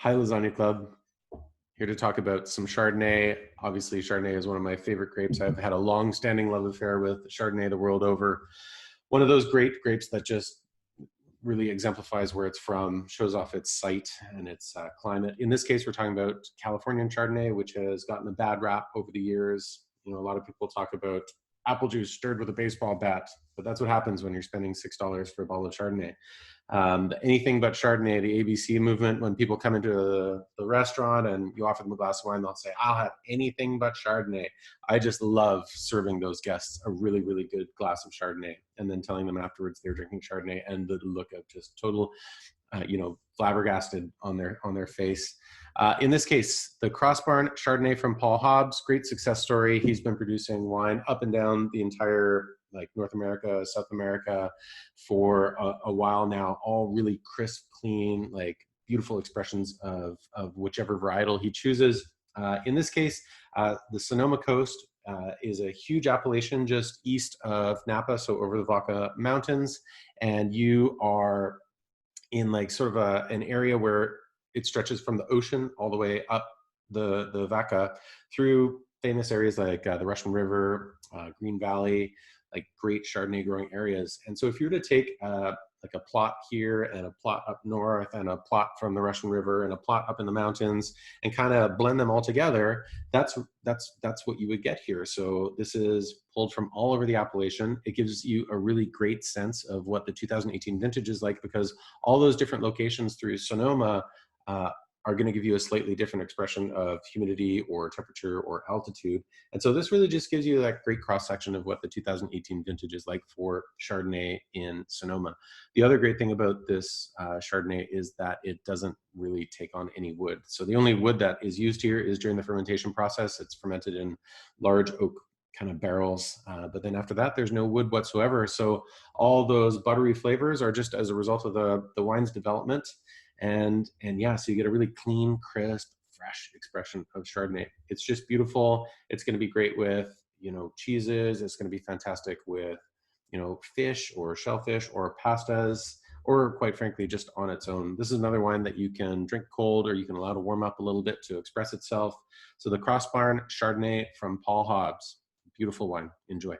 Hi, Lasagna Club. Here to talk about some Chardonnay. Obviously, Chardonnay is one of my favorite grapes. I've had a long-standing love affair with Chardonnay the world over. One of those great grapes that just really exemplifies where it's from, shows off its site and its climate. In this case, we're talking about Californian Chardonnay, which has gotten a bad rap over the years. You know, a lot of people talk about apple juice stirred with a baseball bat, but that's what happens when you're spending $6 for a bottle of Chardonnay. Anything but Chardonnay, the ABC movement, when people come into the restaurant and you offer them a glass of wine, they'll say, I'll have anything but Chardonnay. I just love serving those guests a really, really good glass of Chardonnay and then telling them afterwards they're drinking Chardonnay and the look of just total, flabbergasted on their face. In this case, the Crossbarn Chardonnay from Paul Hobbs, great success story. He's been producing wine up and down the entire North America, South America for a while now, all really crisp, clean, beautiful expressions of whichever varietal he chooses. In this case, the Sonoma coast is a huge appellation just east of Napa, so over the Vaca Mountains, and you are in an area where it stretches from the ocean all the way up the Vaca through famous areas like the Russian River, Green Valley, great Chardonnay growing areas. And so if you were to take a plot here and a plot up north and a plot from the Russian River and a plot up in the mountains and kind of blend them all together, that's what you would get here. So this is pulled from all over the appellation. It gives you a really great sense of what the 2018 vintage is like, because all those different locations through Sonoma are going to give you a slightly different expression of humidity or temperature or altitude. And so this really just gives you that great cross-section of what the 2018 vintage is like for Chardonnay in Sonoma. The other great thing about this Chardonnay is that it doesn't really take on any wood. So the only wood that is used here is during the fermentation process. It's fermented in large oak kind of barrels, but then after that, there's no wood whatsoever. So all those buttery flavors are just as a result of the wine's development. And yeah, so you get a really clean, crisp, fresh expression of Chardonnay. It's just beautiful. It's going to be great with, cheeses. It's going to be fantastic with, fish or shellfish or pastas, or quite frankly, just on its own. This is another wine that you can drink cold or you can allow to warm up a little bit to express itself. So the Crossbarn Chardonnay from Paul Hobbs, beautiful wine. Enjoy.